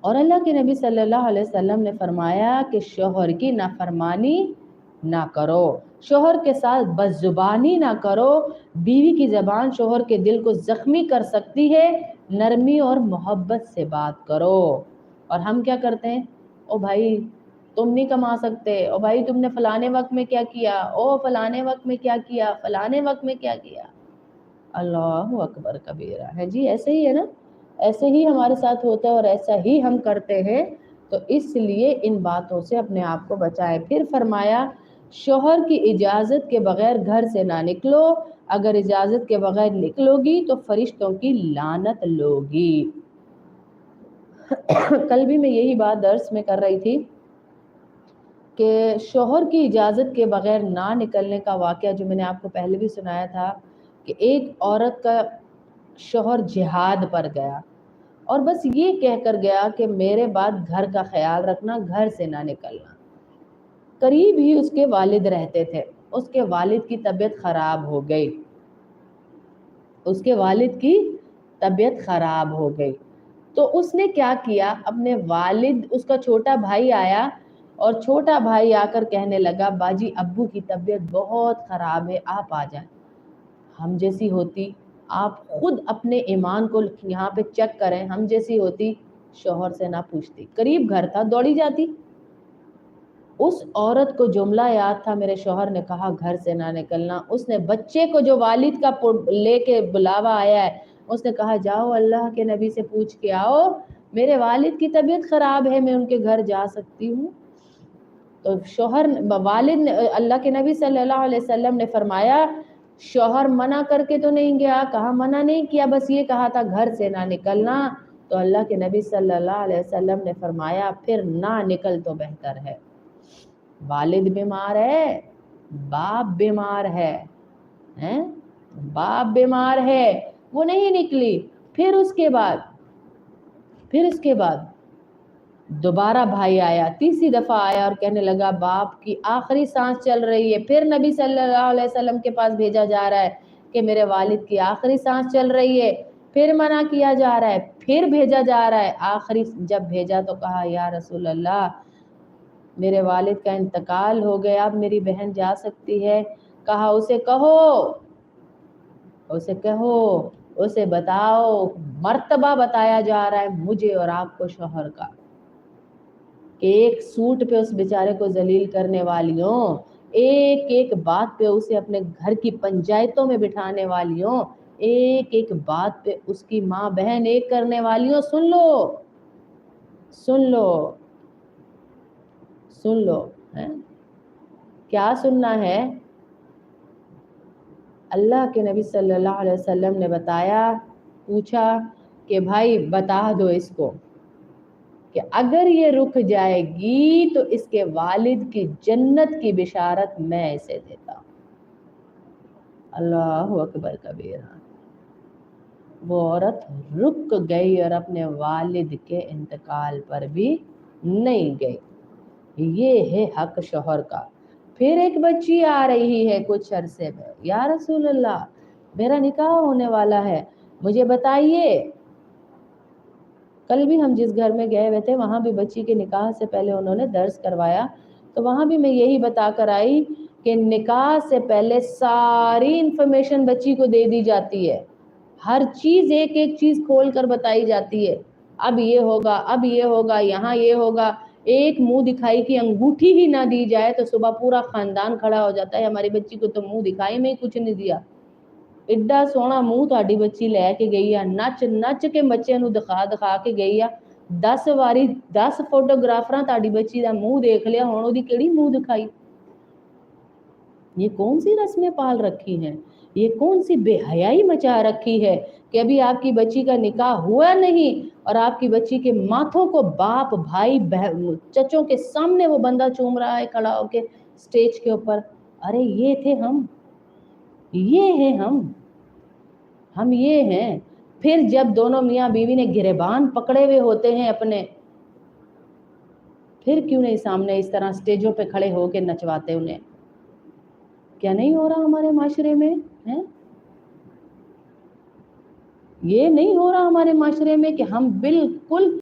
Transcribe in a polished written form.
اور اللہ کے نبی صلی اللہ علیہ وسلم نے فرمایا کہ شوہر کی نافرمانی نہ کرو، شوہر کے ساتھ بد زبانی نہ کرو، بیوی کی زبان شوہر کے دل کو زخمی کر سکتی ہے، نرمی اور محبت سے بات کرو۔ اور ہم کیا کرتے ہیں، او بھائی تم نہیں کما سکتے، او بھائی تم نے فلانے وقت میں کیا کیا، او فلانے وقت میں کیا کیا، فلانے وقت میں کیا کیا۔ اللہ اکبر کبیرہ ہے جی، ایسے ہی ہے نا، ایسے ہی ہمارے ساتھ ہوتا ہے اور ایسا ہی ہم کرتے ہیں، تو اس لیے ان باتوں سے اپنے آپ کو بچائے۔ پھر فرمایا شوہر کی اجازت کے بغیر گھر سے نہ نکلو، اگر اجازت کے بغیر نکلو گی تو فرشتوں کی لعنت لوگی۔ کل بھی میں یہی بات درس میں کر رہی تھی کہ شوہر کی اجازت کے بغیر نہ نکلنے کا واقعہ جو میں نے آپ کو پہلے بھی سنایا تھا کہ ایک عورت کا شوہر جہاد پر گیا اور بس یہ کہہ کر گیا کہ میرے بعد گھر کا خیال رکھنا، گھر سے نہ نکلنا۔ قریب ہی اس کے والد رہتے تھے، اس کے والد کی طبیعت خراب ہو گئی، اس کے والد کی طبیعت خراب ہو گئی، تو اس نے کیا کیا، اپنے والد، اس کا چھوٹا بھائی آیا اور چھوٹا بھائی آ کر کہنے لگا باجی ابو کی طبیعت بہت خراب ہے، آپ آ جائیں۔ ہم جیسی ہوتی، آپ خود اپنے ایمان کو یہاں پہ چیک کریں، ہم جیسی ہوتی شوہر سے نہ پوچھتی، قریب گھر تھا دوڑی جاتی۔ اس عورت کو جملہ یاد تھا، میرے شوہر نے کہا گھر سے نہ نکلنا، اس نے بچے کو جو والد کا لے کے بلاوا آیا ہے، اس نے کہا جاؤ اللہ کے نبی سے پوچھ کے آؤ، میرے والد کی طبیعت خراب ہے، میں ان کے گھر جا سکتی ہوں؟ تو شوہر والد اللہ کے نبی صلی اللہ علیہ وسلم نے فرمایا شوہر منع کر کے تو نہیں گیا، کہا منع نہیں کیا، بس یہ کہا تھا گھر سے نہ نکلنا، تو اللہ کے نبی صلی اللہ علیہ وسلم نے فرمایا پھر نہ نکل تو بہتر ہے۔ والد بیمار ہے، باپ بیمار ہے، باپ بیمار ہے، وہ نہیں نکلی۔ پھر اس کے بعد دوبارہ بھائی آیا، تیسری دفعہ آیا اور کہنے لگا باپ کی آخری سانس چل رہی ہے، پھر نبی صلی اللہ علیہ وسلم کے پاس بھیجا جا رہا ہے کہ میرے والد کی آخری سانس چل رہی ہے، پھر منع کیا جا رہا ہے، پھر بھیجا جا رہا ہے، آخری جب بھیجا تو کہا یا رسول اللہ میرے والد کا انتقال ہو گیا، اب میری بہن جا سکتی ہے؟ کہا اسے بتاؤ، مرتبہ بتایا جا رہا ہے مجھے اور آپ کو شوہر کا، کہ ایک سوٹ پہ اس بیچارے کو ذلیل کرنے والیوں، ایک ایک بات پہ اسے اپنے گھر کی پنچایتوں میں بٹھانے والیوں، ایک ایک بات پہ اس کی ماں بہن ایک کرنے والیوں، سن لو کیا سننا ہے؟ اللہ کے نبی صلی اللہ علیہ وسلم نے بتایا، پوچھا کہ بھائی بتا دو اس کو کہ اگر یہ رک جائے گی تو اس کے والد کی جنت کی بشارت میں اسے دیتا ہوں۔ اللہ اکبر کبیرہ۔ وہ عورت رک گئی اور اپنے والد کے انتقال پر بھی نہیں گئی۔ یہ ہے حق شوہر کا۔ پھر ایک بچی آ رہی ہے کچھ عرصے میں، یا رسول اللہ میرا نکاح ہونے والا ہے، مجھے بتائیے۔ کل بھی ہم جس گھر میں گئے ہوئے تھے وہاں بھی بچی کے نکاح سے پہلے انہوں نے درس کروایا، تو وہاں بھی میں یہی بتا کر آئی کہ نکاح سے پہلے ساری انفارمیشن بچی کو دے دی جاتی ہے، ہر چیز ایک ایک چیز کھول کر بتائی جاتی ہے، اب یہ ہوگا، اب یہ ہوگا، یہاں یہ ہوگا۔ ایک منہ دکھائی کی انگوٹھی ہی نہ دی جائے تو صبح پورا خاندان کھڑا ہو جاتا ہے، ہماری بچی کو تو منہ دکھائی میں ہی کچھ نہیں دیا، ایڈا سونا منہ تہاڈی بچی لے کے گئی ہے، نچ نچ کے بچے نو دکھا کے گئی ہے، 10 واری 10 فوٹوگرافراں تہاڈی بچی دا منہ دیکھ لیا، ہن اودی کیڑی منہ دکھائی؟ یہ کون سی رسمیں پال رکھی ہیں، یہ کون سی بے حیائی مچا رکھی ہے کہ ابھی آپ کی بچی کا نکاح ہوا نہیں اور آپ کی بچی کے ماتھوں کو باپ بھائی چچوں کے سامنے وہ بندہ چوم رہا ہے کھڑا ہو کے سٹیج کے اوپر۔ ارے یہ تھے ہم، یہ ہیں ہم یہ ہیں۔ پھر جب دونوں میاں بیوی نے گریبان پکڑے ہوئے ہوتے ہیں اپنے، پھر کیوں نہیں سامنے اس طرح سٹیجوں پہ کھڑے ہو کے نچواتے انہیں؟ کیا نہیں ہو رہا ہمارے معاشرے میں؟ یہ نہیں ہو رہا ہمارے معاشرے میں کہ ہم بالکل